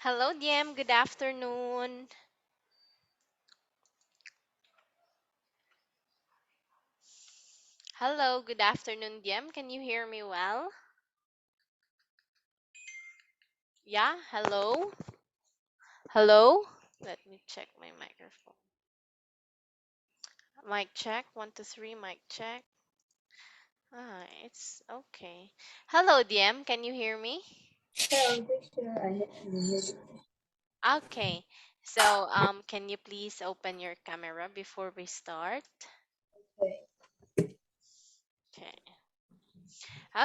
Hello, Diem. Good afternoon. Hello, good afternoon, Diem. Can you hear me well? Yeah, hello? Hello? Let me check my microphone. Mic check. One, two, three, mic check. It's okay. Hello, Diem. Can you hear me? Yeah, I'm pretty sure I have music. Okay. So, can you please open your camera before we start? Okay. Okay.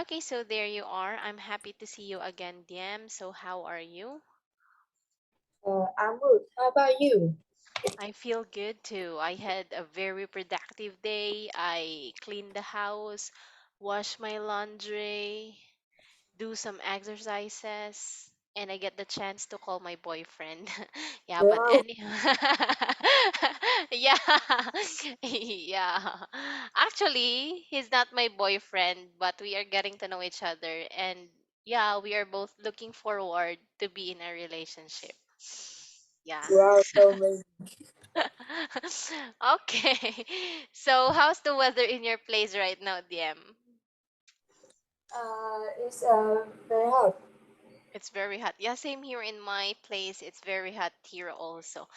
Okay, so there you are. I'm happy to see you again, Diem. So, how are you? I'm good. How about you? I feel good too. I had a very productive day. I cleaned the house, washed my laundry, do some exercises, and I get the chance to call my boyfriend. Yeah, but Wow. anyhow, yeah, yeah. Actually, he's not my boyfriend, but we are getting to know each other, and yeah, we are both looking forward to be in a relationship. Yeah. Wow, so amazing. Okay. So, how's the weather in your place right now, DM? It's very hot. It's very hot. Yeah, same here in my place. It's very hot here also.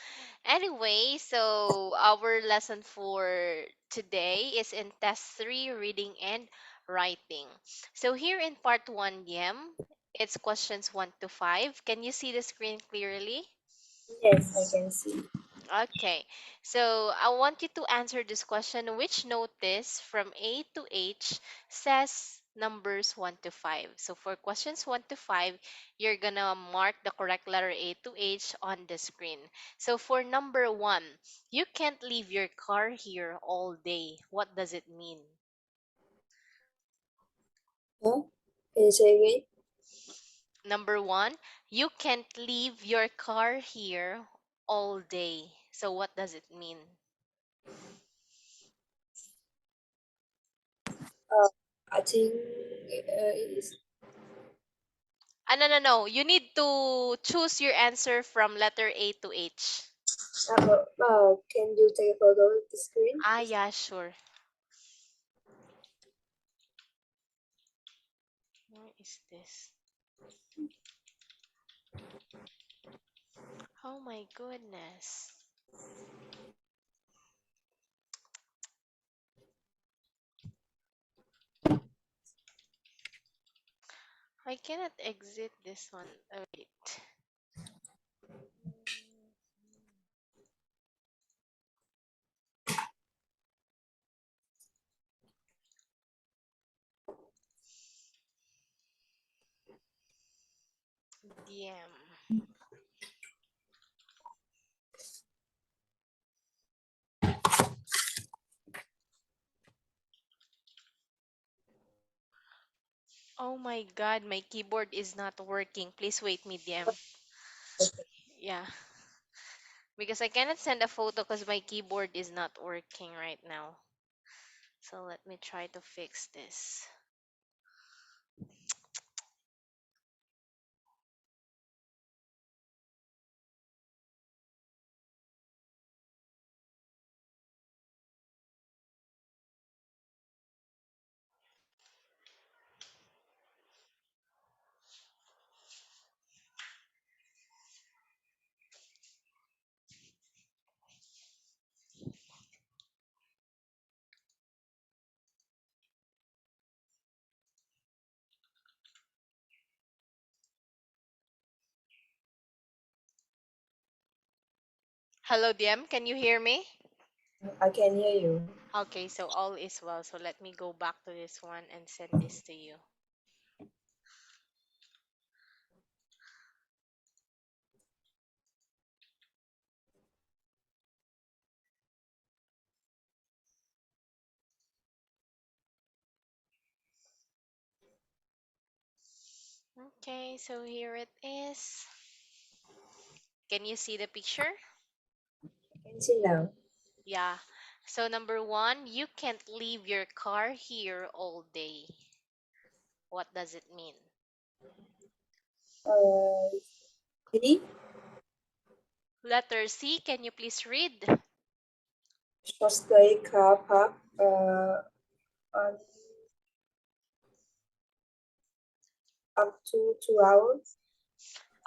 Anyway, so our lesson for today is in test 3, reading and writing. So here in part 1, DM, it's questions 1 to 5. Can you see the screen clearly? Yes, I can see. Okay, so I want you to answer this question. Which notice from A to H says numbers 1 to 5? So for questions 1 to 5, you're gonna mark the correct letter A to H on the screen. So for number 1, you can't leave your car here all day. What does it mean? Huh? Can you say again? Number 1, you can't leave your car here all day. So what does it mean? Uh, I think it's No, no, no. You need to choose your answer from letter A to H. can you take a photo of the screen? Ah, yeah, sure. Where is this? Oh my goodness. I cannot exit this one. Oh, wait. DM. Oh my god, my keyboard is not working. Please wait me, DM. Okay. Yeah, because I cannot send a photo because my keyboard is not working right now. So let me try to fix this. Hello, DM. Can you hear me? I can hear you. Okay, so all is well. So let me go back to this one and send this to you. Okay, so here it is. Can you see the picture? I can see now. Yeah. So number 1, you can't leave your car here all day. What does it mean? Uh, Kitty? Letter C, can you please read? Short stay car park on up to 2 hours.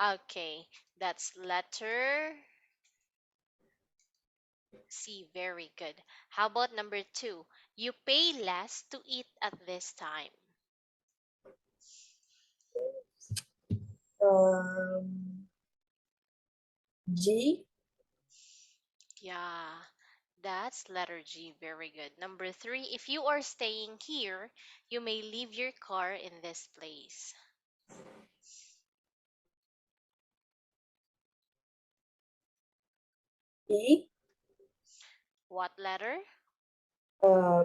Okay, that's letter C. Very good. How about number two? You pay less to eat at this time. Um, G. Yeah, that's letter G. Very good. Number three, if you are staying here, you may leave your car in this place. E. What letter? Uh,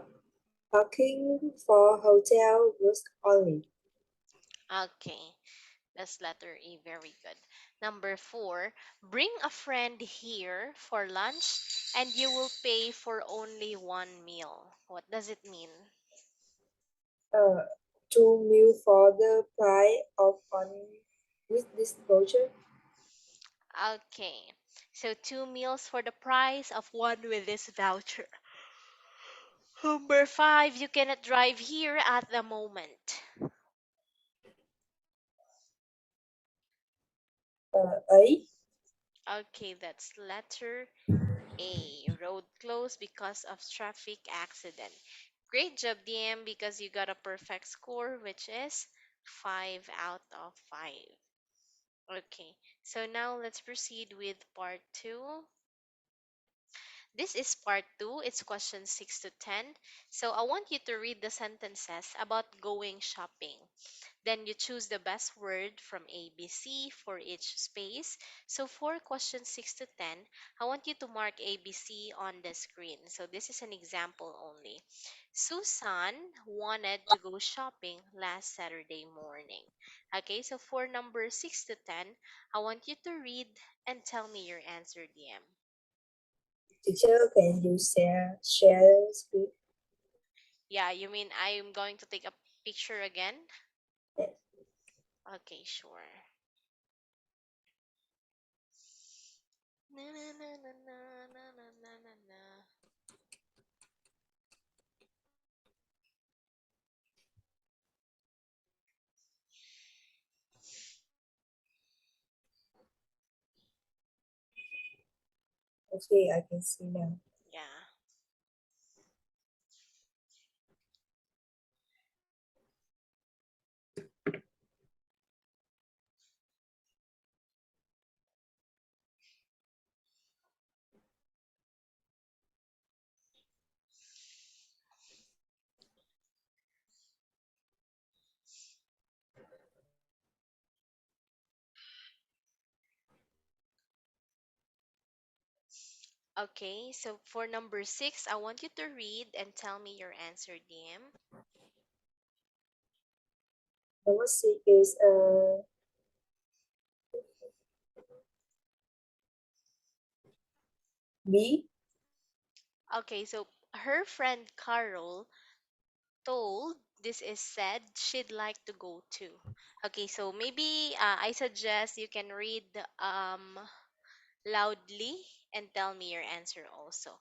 Parking for hotel rooms only. Okay, that's letter E. Very good. Number four, bring a friend here for lunch and you will pay for only one meal. What does it mean? Uh, 2 meal for the price of one with this voucher. Okay, so two meals for the price of one with this voucher. Number five, you cannot drive here at the moment. A. Okay, that's letter A. Road closed because of traffic accident. Great job, DM, because you got a perfect score, which is 5 out of 5. Okay, so now let's proceed with part 2. This is part 2. It's question 6 to 10. So I want you to read the sentences about going shopping. Then you choose the best word from A, B, C for each space. So for question 6 to 10, I want you to mark A, B, C on the screen. So this is an example only. Susan wanted to go shopping last Saturday morning. Okay, so for number 6 to 10, I want you to read and tell me your answer, DM. Teacher, can you share screen? Yeah, you mean I'm going to take a picture again? Yes. Okay, sure. Na, na, na, na, na, na, na, na, na, na. Okay, I can see now. Yeah. Okay, so for number 6, I want you to read and tell me your answer, DM. Number C is B. Okay, so her friend Carol told this is said she'd like to go too. Okay, so maybe I suggest you can read loudly and tell me your answer also.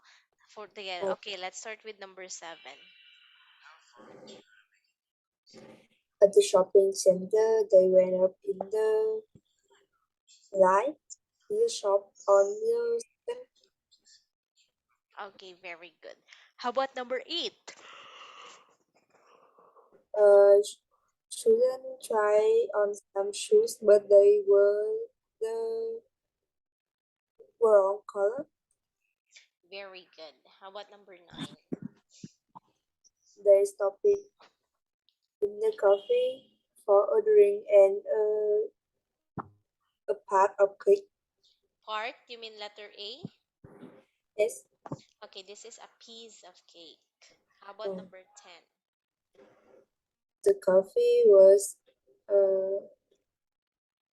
For the Uh, okay, let's start with number 7. at the shopping center, they went up in the line in the shop on the second. Okay, very good. How about number 8? Children try on some shoes, but they were the wrong color. Very good. How about number 9? They stopped in the coffee for ordering and a part of cake. Part, you mean letter A? Yes, Okay, this is a piece of cake. How about uh, number 10? the coffee was uh,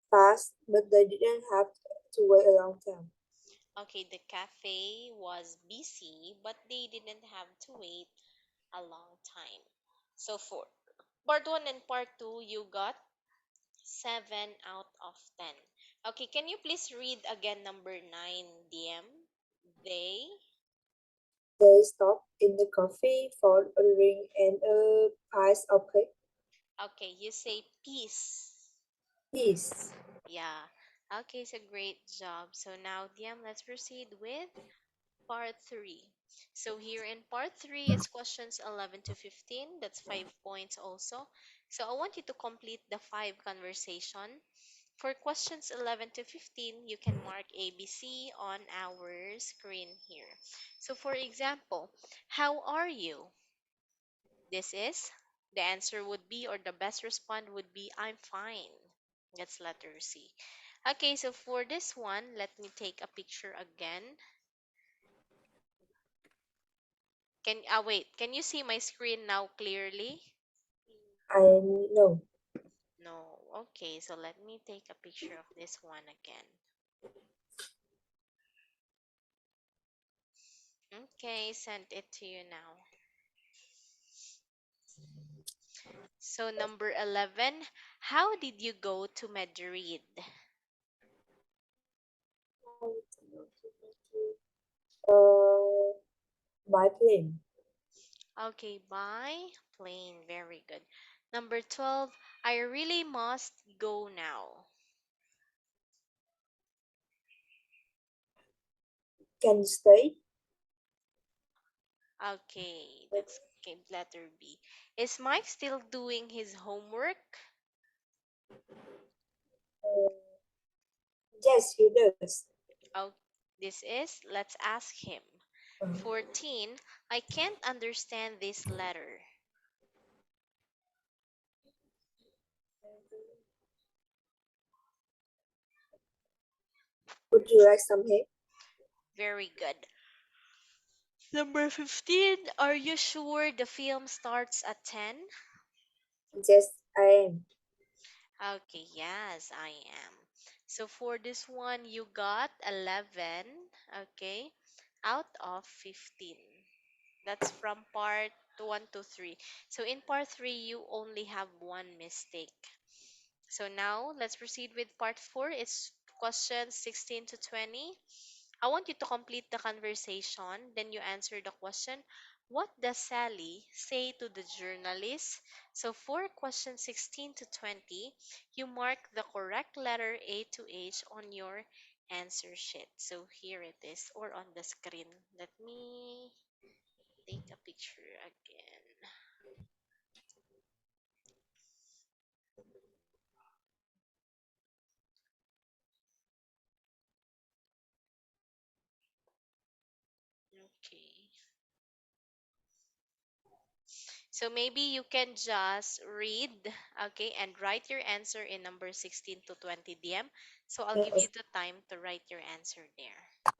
fast, but they didn't have to wait a long time. Okay, the cafe was busy, but they didn't have to wait a long time. So for part 1 and part 2, you got 7 out of 10. Okay, can you please read again number 9, DM? They. They stopped in the coffee for a drink and a piece of cake. Okay, you say peace. Yes, Yeah. Okay, so great job. So now, DM, let's proceed with part 3. So here in part 3, it's questions 11 to 15. That's 5 points also. So I want you to complete the 5 conversation. For questions 11 to 15, you can mark ABC on our screen here. So for example, how are you? This is the answer would be, or the best response would be, I'm fine. That's letter C. Okay, so for this one, let me take a picture again. Wait, can you see my screen now clearly? I know. No. Okay, so let me take a picture of this one again. Okay, sent it to you now. So number 11, how did you go to Madrid? Uh, by plane. Okay, by plane. Very good. Number 12, I really must go now. Can you stay? Okay, that's okay, letter B. Is Mike still doing his homework? Uh, yes, he does. Oh, this is, let's ask him. 14, I can't understand this letter. Would you like some help? Very good. Number 15, are you sure the film starts at 10? Yes, I am. Okay, yes, I am. So for this one, you got 11, okay, out of 15. That's from part 1 to 3. So in part 3, you only have one mistake. So now let's proceed with part 4. It's questions 16 to 20. I want you to complete the conversation. Then you answer the question. What does Sally say to the journalist? So for question 16 to 20, you mark the correct letter A to H on your answer sheet. So here it is, or on the screen. Let me take a picture again. Okay. So maybe you can just read, okay, and write your answer in number 16 to 20, DM. So I'll give you the time to write your answer there.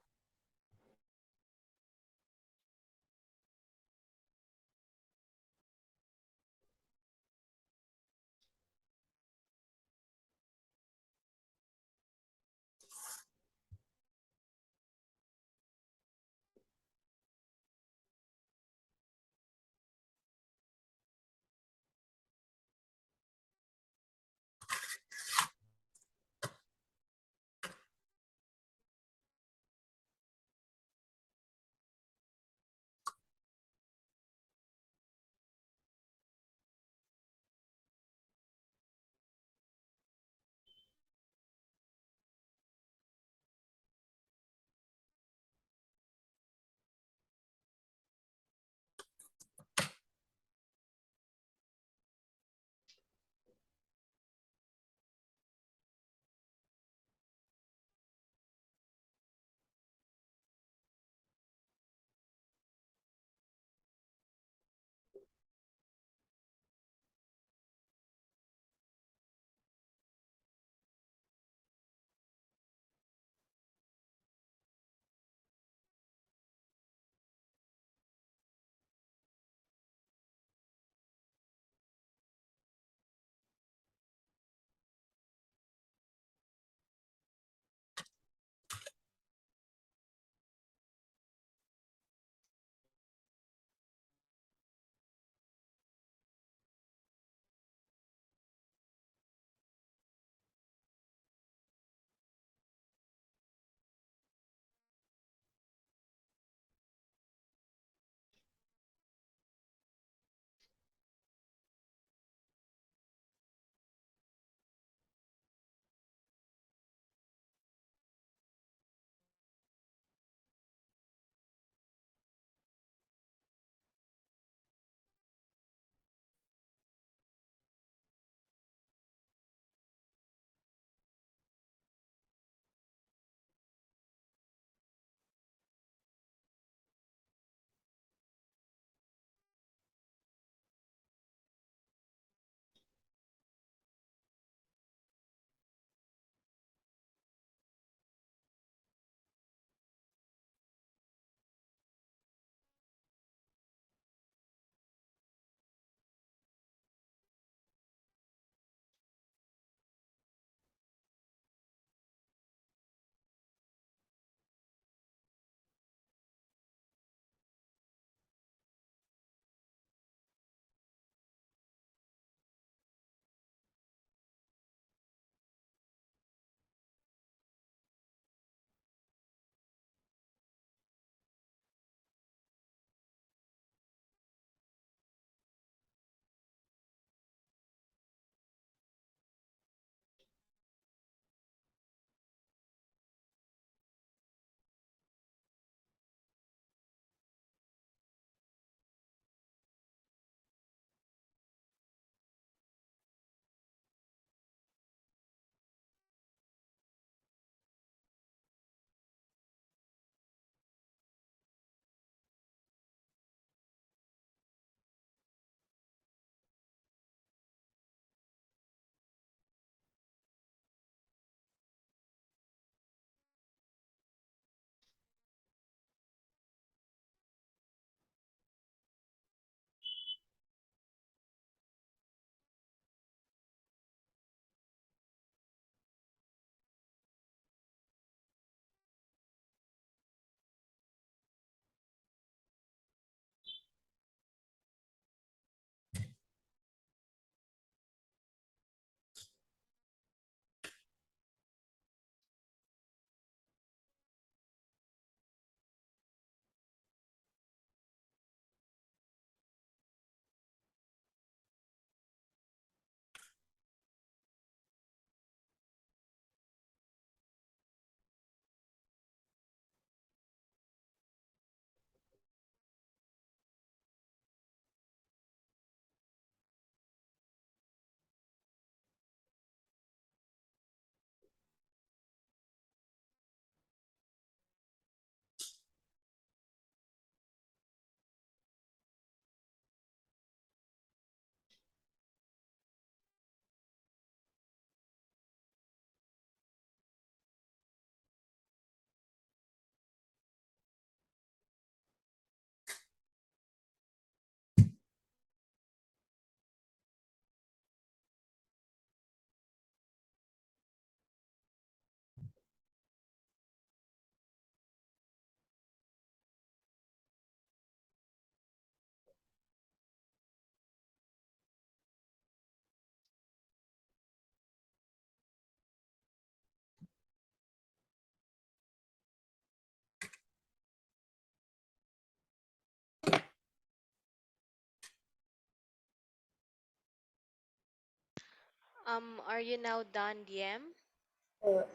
Are you now done, DM?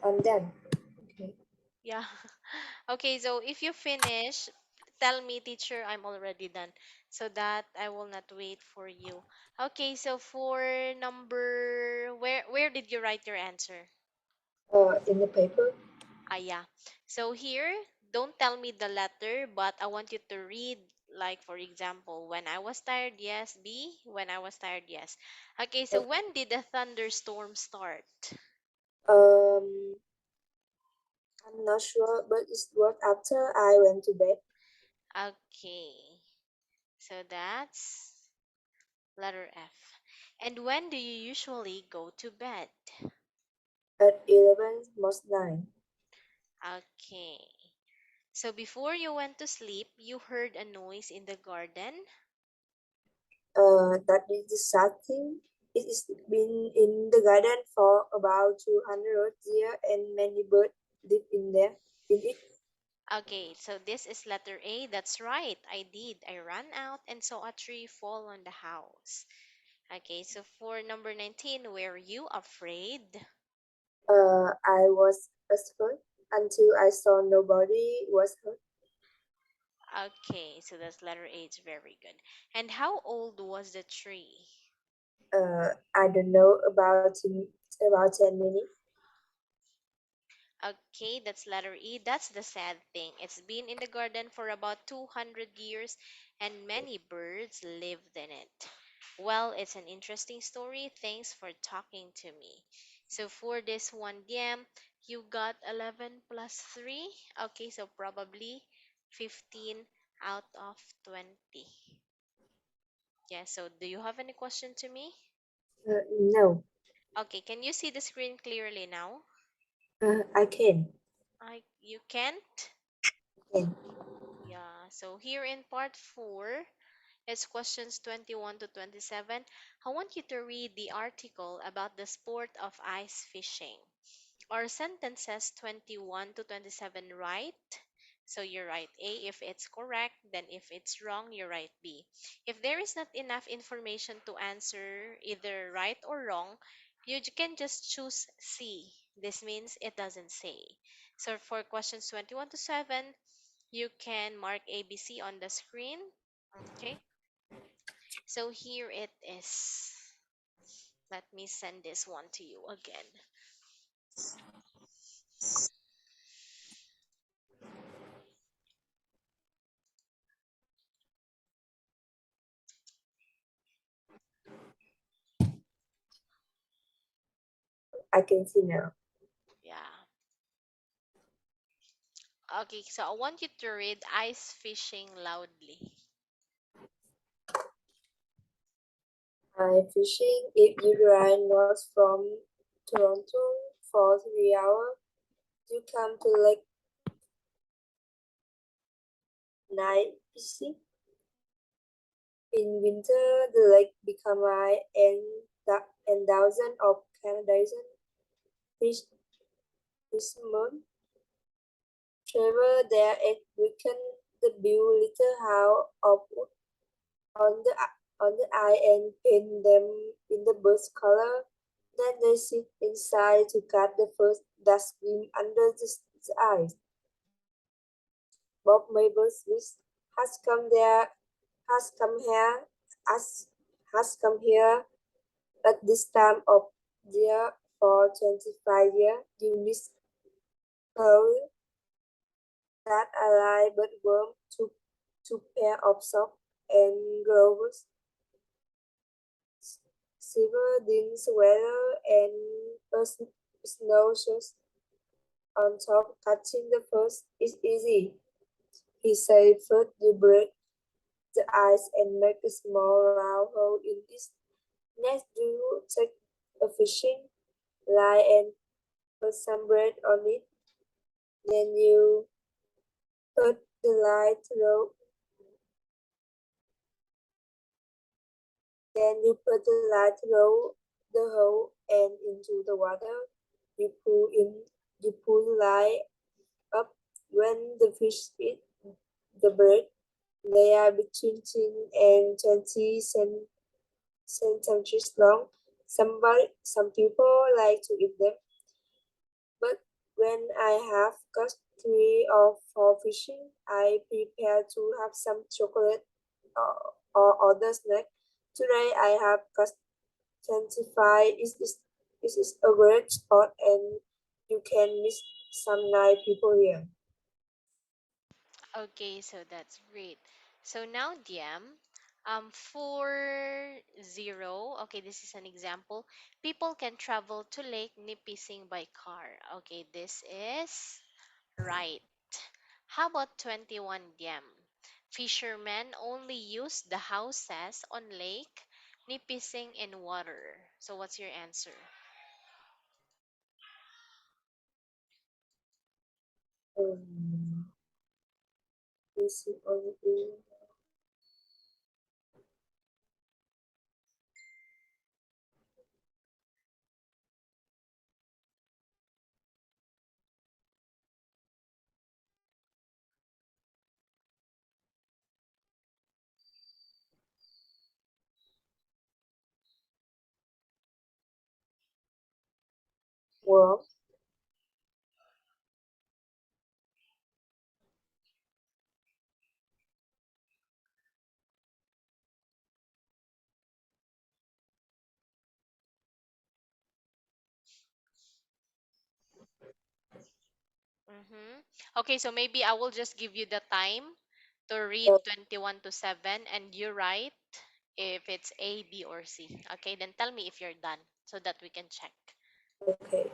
I'm done. Okay. Yeah. Okay, so if you finish, tell me, teacher, I'm already done, so that I will not wait for you. Okay, so for number, where did you write your answer? In the paper. Ah, yeah. So here, don't tell me the letter, but I want you to read, like, for example, when I was tired, yes. B, when I was tired, yes. Okay, so Uh, when did the thunderstorm start? um, I'm not sure, but it was after I went to bed Okay, so that's letter F. And when do you usually go to bed? at 11 most nine. Okay. So before you went to sleep, you heard a noise in the garden. That is the sad thing. It has been in the garden for about 200 years, and many birds live in there. In it, Okay, so this is letter A. That's right. I did. I ran out and saw a tree fall on the house. Okay, so for number 19, were you afraid? I was asleep until I saw nobody was hurt. Okay, so that's letter A. It's very good. And how old was the tree? I don't know about 10 minutes. Okay, that's letter E. That's the sad thing. It's been in the garden for about 200 years and many birds lived in it. Well, it's an interesting story. Thanks for talking to me. So for this one, DM, you got 11 plus 3. Okay, so probably 15 out of 20. Yeah, so do you have any question to me? No, Okay, can you see the screen clearly now? I can. You can't? Can. Yeah, so here in part 4, it's questions 21 to 27. I want you to read the article about the sport of ice fishing. Our sentence says 21 to 27 right. So you write A if it's correct, then if it's wrong, you write B. If there is not enough information to answer either right or wrong, can just choose C. This means it doesn't say. So for questions 21 to 7, you can mark ABC on the screen. Okay. So here it is. Let me send this one to you again. I can see now. Yeah. Okay, so I want you to read ice fishing loudly. Fishing. If you drive north from Toronto for 3 hours, you come to Lake Nipisi. In winter, the lake become dry, and thousands of Canadian fish fishermen travel there and weekend the build little house of wood on the eye and paint them in the bird's color. Then they sit inside to catch the first that swim under the ice. Bob Mabel's wish has come there, has come here, has, has come here at this time of year for 25 years. You miss her that ally but worm two pair of socks and gloves, silver thin sweater, and a snow shoes on top. Catching the first is easy. He said first you break the ice and make a small round hole in it. Next you take a fishing line and put some bread on it. Then you put the line through. Then you put the line through the hole and into the water. You pull in. You pull the line up when the fish eat the bird. They are between 10 and 20 centimeters long. Some people like to eat them, but when I have got 3 or 4 fishing, I prepare to have some chocolate or other snack. Today I have got 25. Is a great spot and you can meet some nice people here. Okay, so that's great. So now, DM, for zero, okay, this is an example. People can travel to Lake Nipissing by car. Okay, this is right. How about 21, DM? Fishermen only use the houses on Lake Nipissing in water. So what's your answer? Um, this is only well, Mm-hmm. Okay, so maybe I will just give you the time to read uh, 21 to 7 and you write if it's A, B, or C. Okay, then tell me if you're done so that we can check. okay.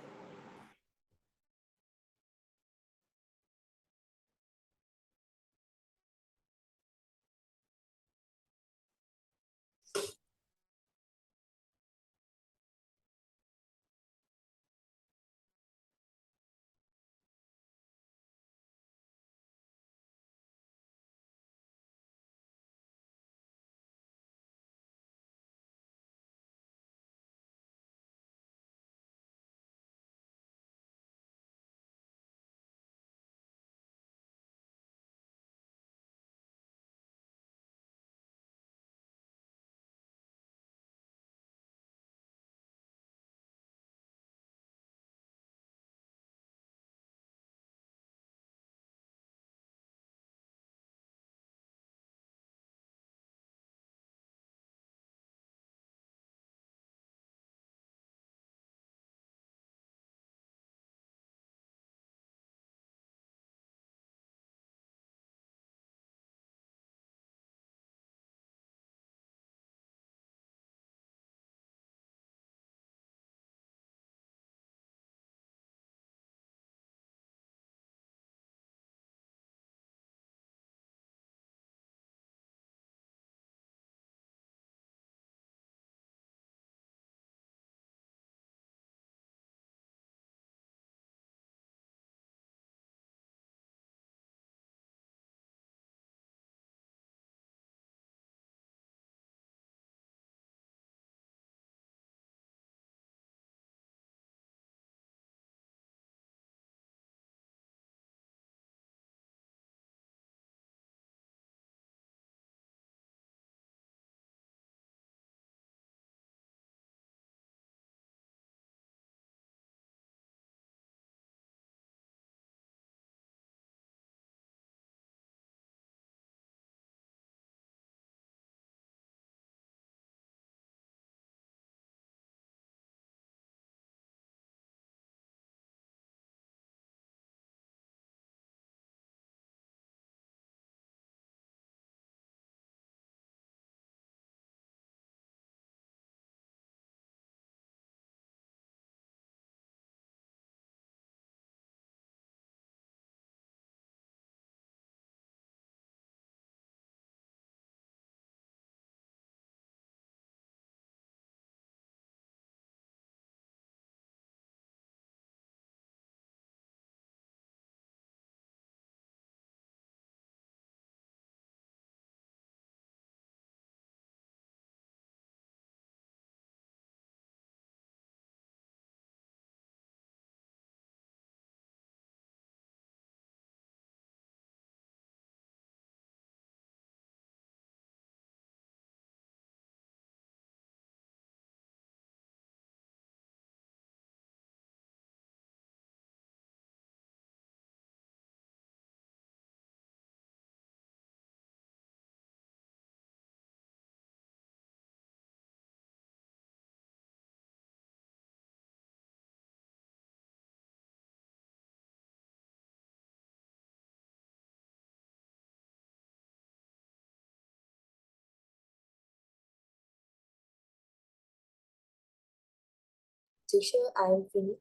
Teacher, I am finished.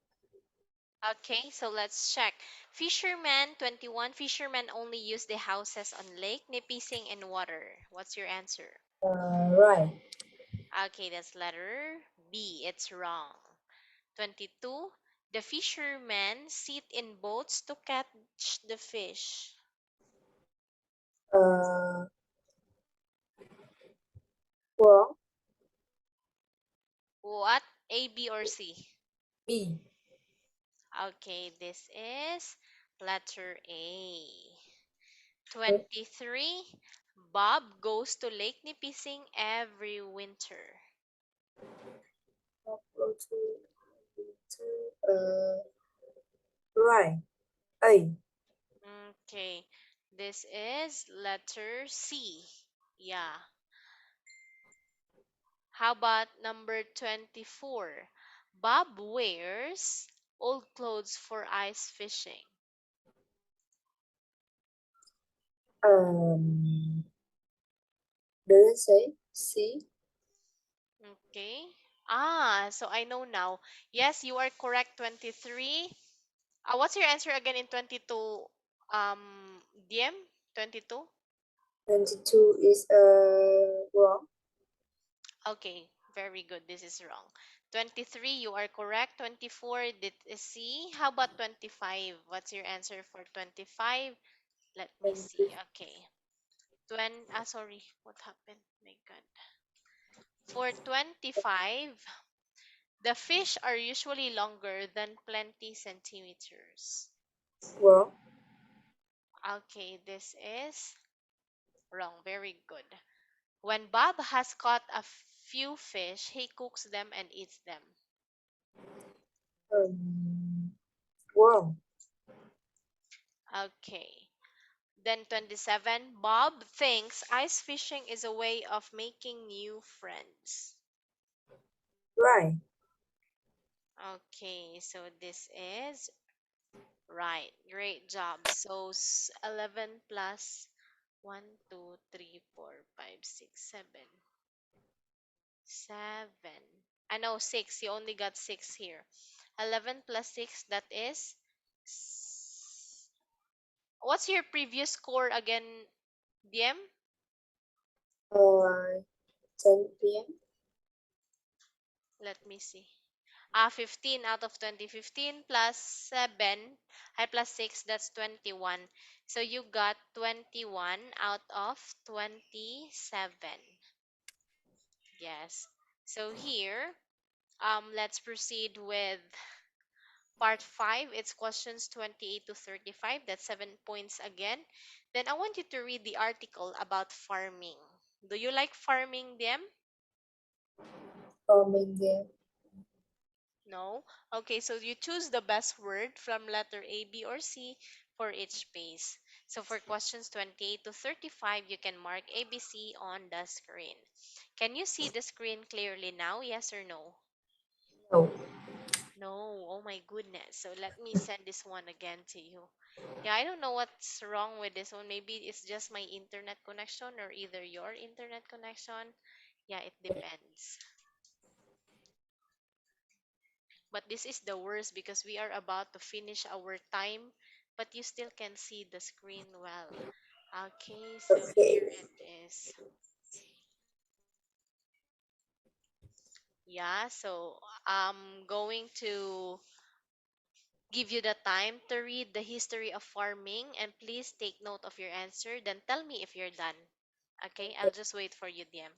Okay, so let's check. Fishermen 21. Fishermen only use the houses on lake, Nipising, and water. What's your answer? Right. Okay, that's letter B. It's wrong. 22. The fishermen sit in boats to catch the fish. Uh, wrong. What? A, B, or C? B. Okay, this is letter A. Uh, 23. Bob goes to Lake Nipising every winter. go right. A. Okay, this is letter C. Yeah. How about number 24? Bob wears old clothes for ice fishing. Um, does it say C? Okay. Ah, so I know now. Yes, you are correct. 23. What's your answer again in 22? DM? 22? 22 is wrong. Okay, very good. This is wrong. 23, you are correct. 24, this is C. How about 25? What's your answer for 25? Let me see. 20, Okay. Sorry. What happened? My God. For 25, the fish are usually longer than plenty centimeters. wrong. Okay, this is wrong. Very good. When Bob has caught a few fish, he cooks them and eats them. Um, wrong. Okay. Then 27, Bob thinks ice fishing is a way of making new friends. Right. Okay, so this is right. Great job. So 11 plus 1, 2, 3, 4, 5, 6, 7. 7. I know 6. You only got 6 here. 11 plus 6, that is. What's your previous score again, DM? Uh, 10 p.m. Let me see. 15 out of 20. 15 plus 7, I plus 6, that's 21. So you got 21 out of 27. Yes. So here, let's proceed with part 5. It's questions 28 to 35. That's 7 points again. Then I want you to read the article about farming. Do you like farming, them? Coming there. No? Okay, so you choose the best word from letter A, B, or C for each space. So for questions 28 to 35, you can mark ABC on the screen. Can you see the screen clearly now? Yes or no? No. No. Oh my goodness. So let me send this one again to you. Yeah, I don't know what's wrong with this one. Maybe it's just my internet connection or either your internet connection. Yeah, it depends. But this is the worst because we are about to finish our time, but you still can see the screen well. Okay, so Okay. here it is. Yeah, so I'm going to give you the time to read the history of farming and please take note of your answer. Then tell me if you're done. Okay, I'll just wait for you, DM.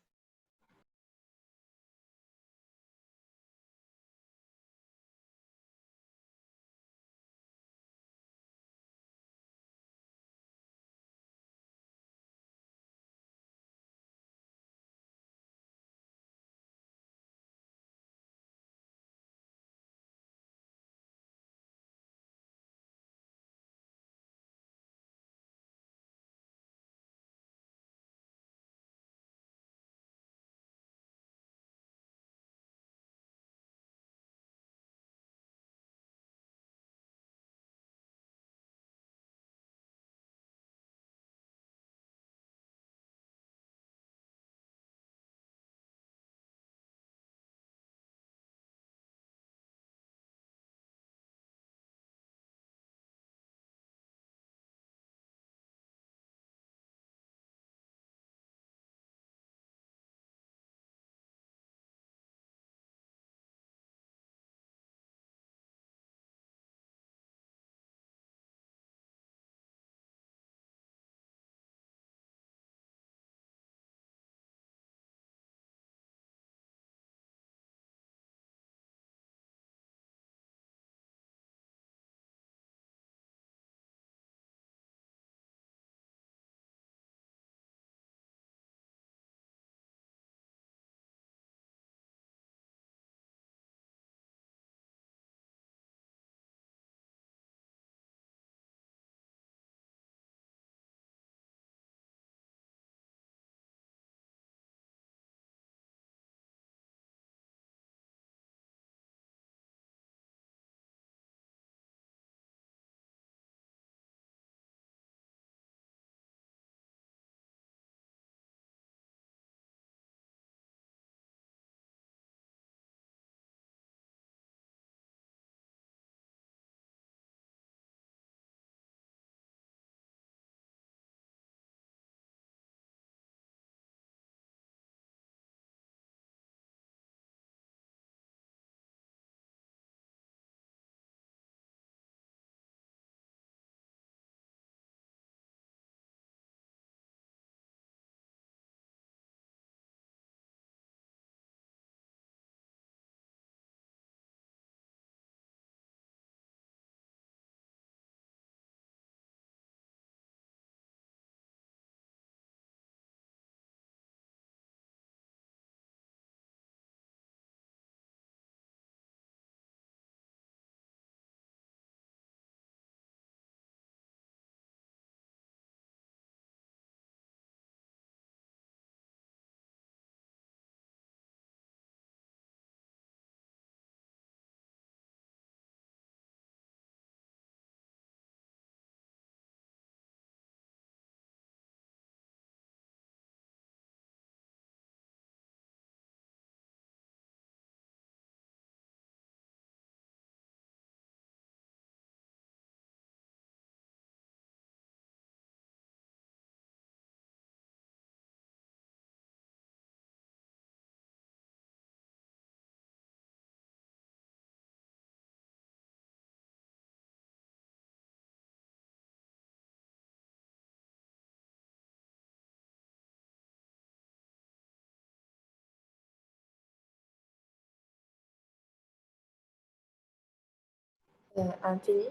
Anthony.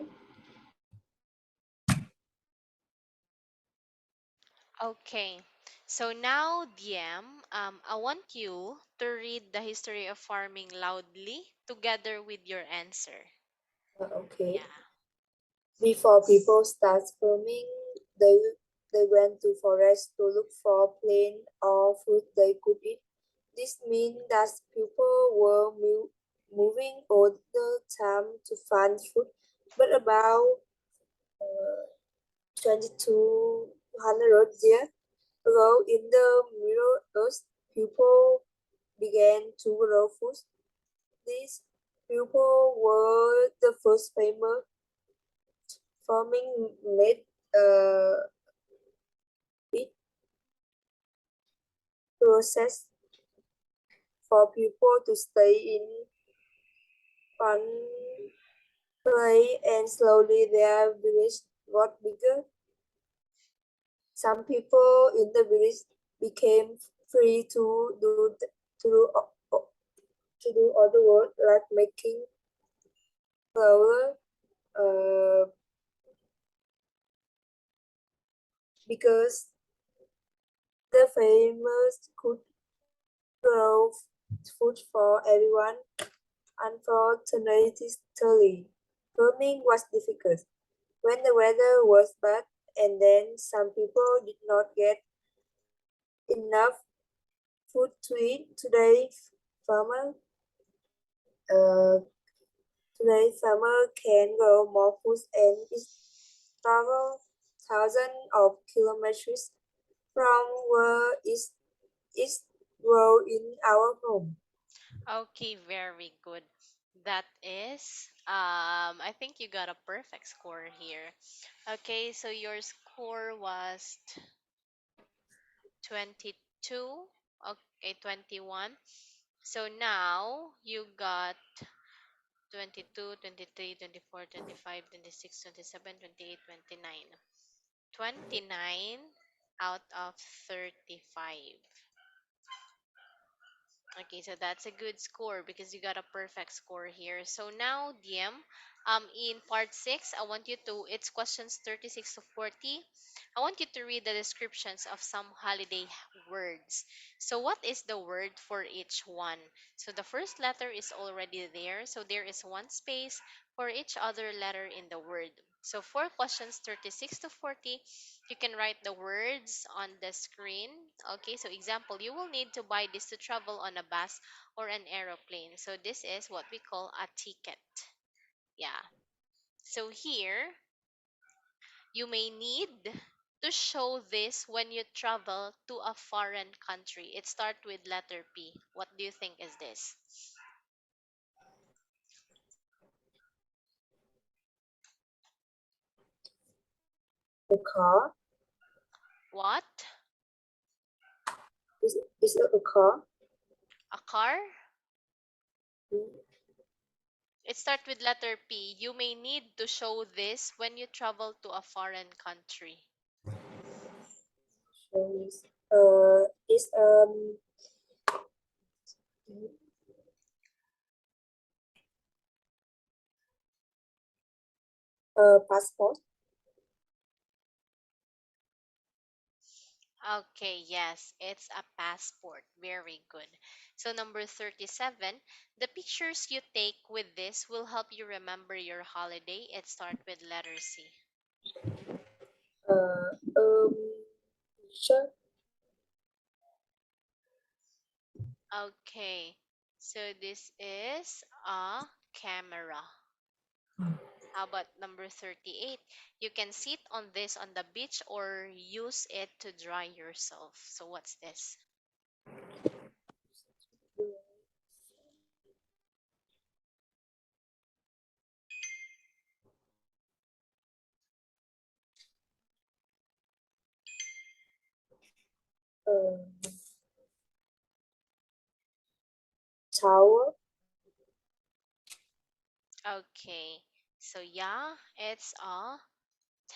Okay. So now, DM, I want you to read the history of farming loudly together with your answer. Okay. Yeah. Before people start filming, they they went to forest to look for plant or fruit they could eat. This means that people were moving all the time to find food. But about 2200 years ago, in the Middle East, people began to grow food. These people were the first famous farming made it process for people to stay in one place, and slowly their village got bigger. Some people in the village became free to do to do other work like making flour, uh, because the famous could grow food for everyone. Unfortunately, farming was difficult when the weather was bad, and then some people did not get enough food to eat. Farmer uh, farmer can grow more food and is travel thousands of kilometers from where is grow in our home. Okay, very good. That is, I think you got a perfect score here. Okay, so your score was 22. Okay, 21. So now you got 22, 23, 24, 25, 26, 27, 28, 29. 29 out of 35. Okay, so that's a good score because you got a perfect score here. So now, DM, in part 6, I want you to, it's questions 36 to 40. I want you to read the descriptions of some holiday words. So what is the word for each one? So the first letter is already there. So there is one space for each other letter in the word. So for questions 36 to 40, you can write the words on the screen. Okay, so example, you will need to buy this to travel on a bus or an aeroplane. So this is what we call a ticket. Yeah. So here, you may need to show this when you travel to a foreign country. It starts with letter P. What do you think is this? The car What? is a car. A car? Mm, It starts with letter P. You may need to show this when you travel to a foreign country. so is passport. Okay, yes, it's a passport. Very good. So, number 37, the pictures you take with this will help you remember your holiday. It starts with letter C. Uh, um, shirt. Okay, so this is a camera. How about number 38? You can sit on this on the beach or use it to dry yourself. So, what's this? Um, towel. Okay, so yeah, it's a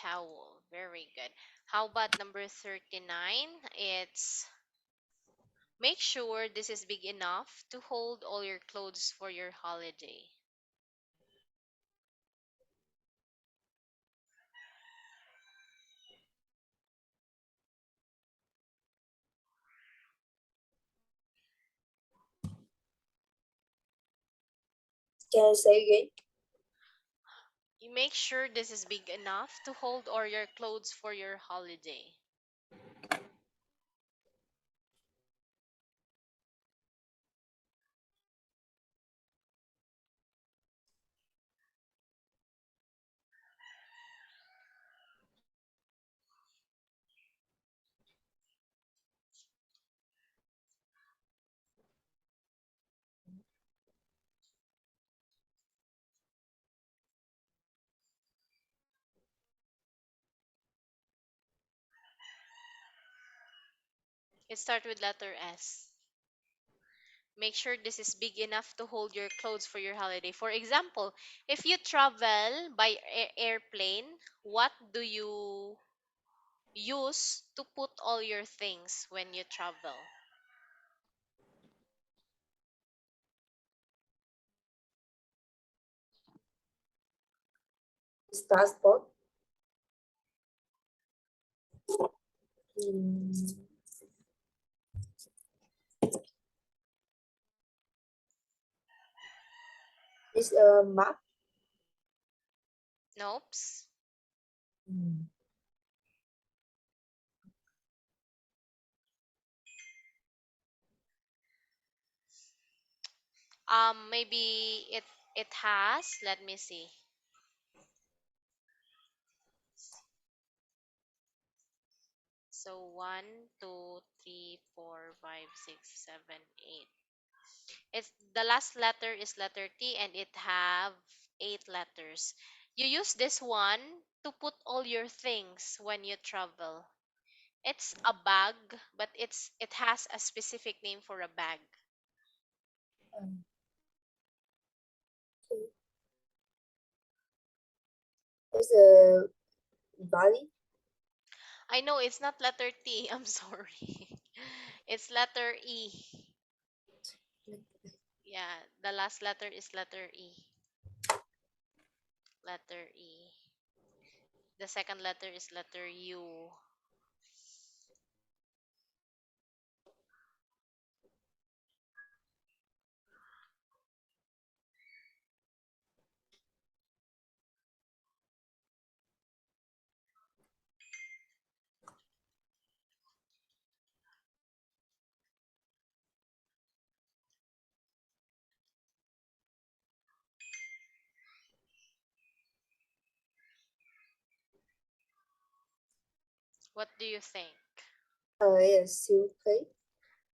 towel. Very good. How about number 39? It's make sure this is big enough to hold all your clothes for your holiday. Can I say again? You make sure this is big enough to hold all your clothes for your holiday. It starts with letter S. Make sure this is big enough to hold your clothes for your holiday. For example, if you travel by airplane, what do you use to put all your things when you travel? Is passport? Hmm. Is a map? Nope. Hmm. Maybe it has. Let me see. So one, two, three, four, five, six, seven, eight. It's the last letter is letter T and it have eight letters. You use this one to put all your things when you travel. It's a bag, but it has a specific name for a bag. Um, okay. Is a Bali? I know it's not letter T. I'm sorry. It's letter E. Yeah, the last letter is letter E. Letter E. The second letter is letter U. What do you think? Yes, UK.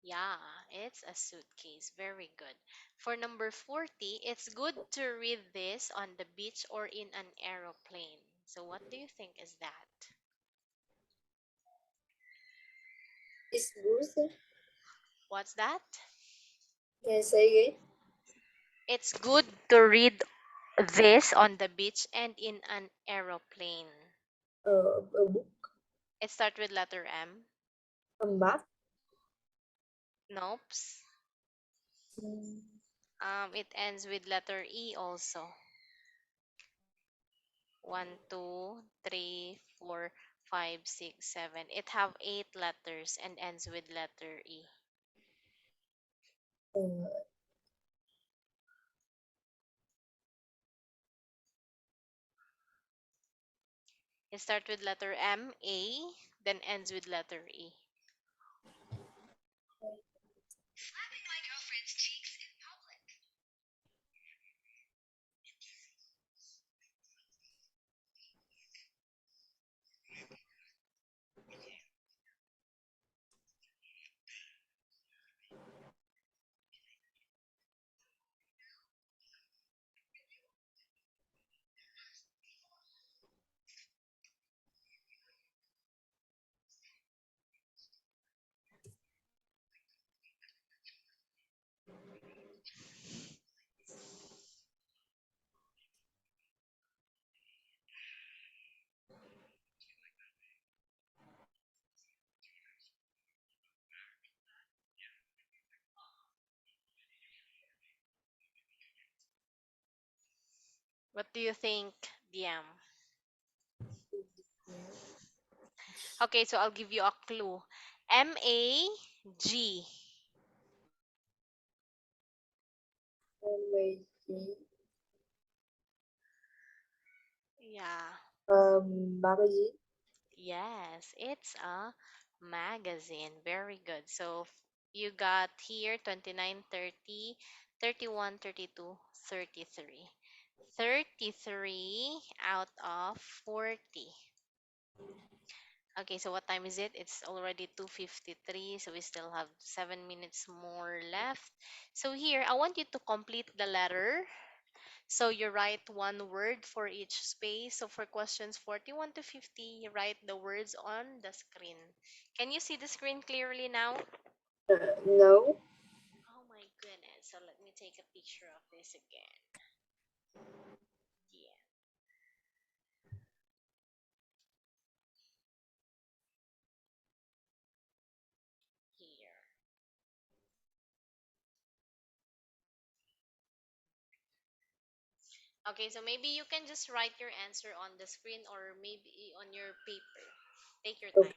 Yeah, it's a suitcase. Very good. For number 40, it's good to read this on the beach or in an aeroplane. So, what do you think is that? Is Booth? What's that? Can I say again? It's good to read this on the beach and in an aeroplane. A book? It starts with letter M. A map? Nope. Hmm. It ends with letter E also. One, two, three, four, five, six, seven. It have eight letters and ends with letter E. Uh, It starts with letter M, A, then ends with letter E. What do you think, Diam? Okay, so I'll give you a clue. MAG. Amazing. Yeah. Magazine. Yes, it's a magazine. Very good. So you got here 29, 30, 31, 32, 33. 33 out of 40. Okay, so what time is it? It's already 2:53, so we still have 7 minutes more left. So here, I want you to complete the letter. So you write one word for each space. So for questions 41 to 50, you write the words on the screen. Can you see the screen clearly now? No. Oh my goodness. So let me take a picture of this again. Yeah, here. Okay, so maybe you can just write your answer on the screen or maybe on your paper. Take your Okay.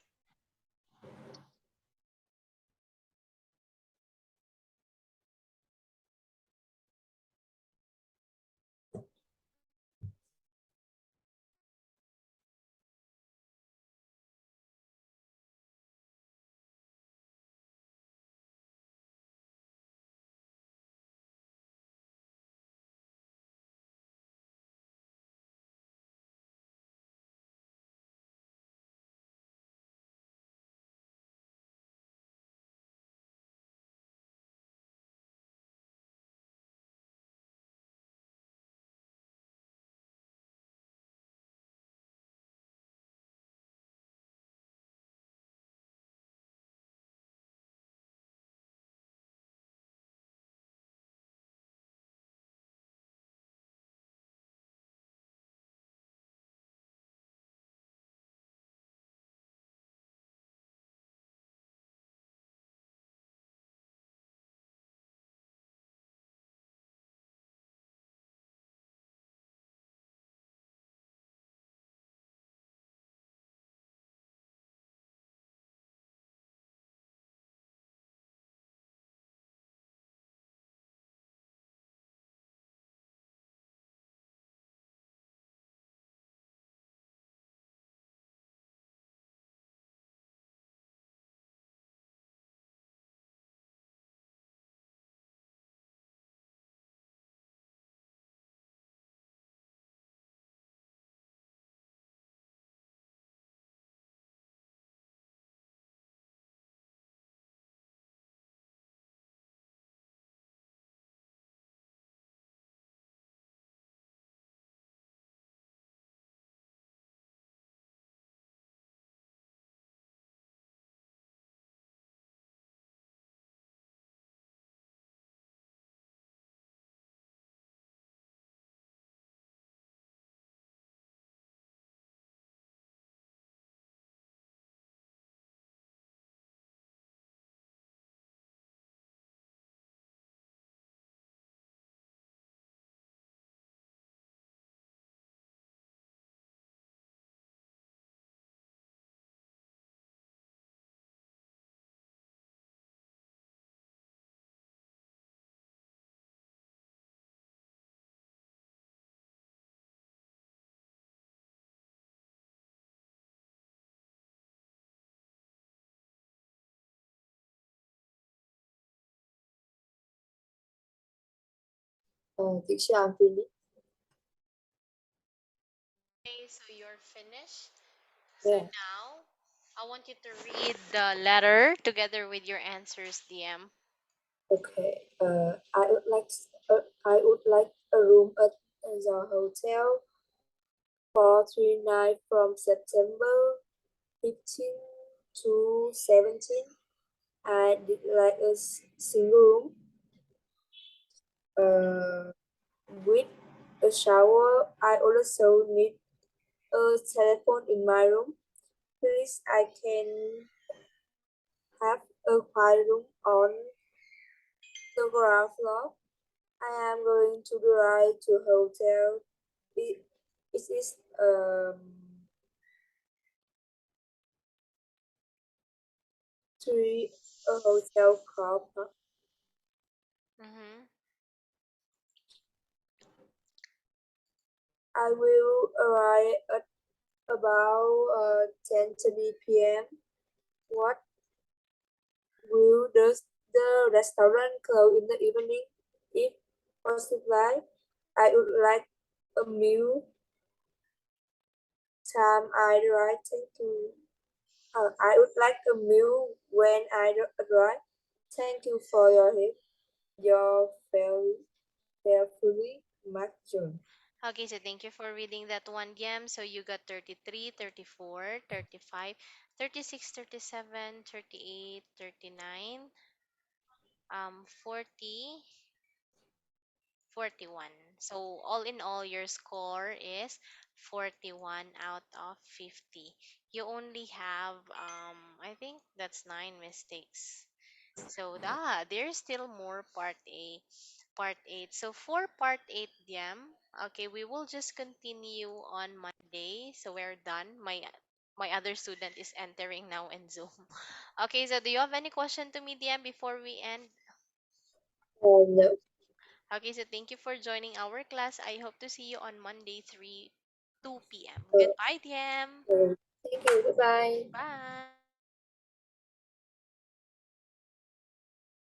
time. Teacher, I'm finished. Okay, so you're finished. So Yeah. now I want you to read the letter together with your answers, DM. Okay. I would like a room at the hotel 439 from September 15 to 17. I did like a single room uh, with a shower. I also need a telephone in my room. Please, I can have a quiet room on the ground floor. I am going to the right to hotel. It, it is three a hotel club. Mm-hmm. I will arrive at about 10:30 p.m. What will the restaurant close in the evening? If possible, I would like a meal time I arrive. Thank you. I would like a meal when I arrive. Thank you for your help. Your faithfully, Mark John. Okay, so thank you for reading that one, Diam. So you got 33, 34, 35, 36, 37, 38, 39, 40, 41. So all in all, your score is 41 out of 50. You only have, I think that's nine mistakes. So there's still more part A, part 8. So for part 8, Diam, okay, we will just continue on Monday. So we're done. My other student is entering now in Zoom. Okay, so do you have any question to me, Diam, before we end? No. Okay, so thank you for joining our class. I hope to see you on Monday, 2 p.m. Uh, Goodbye, Diam. thank you. Bye bye. Bye.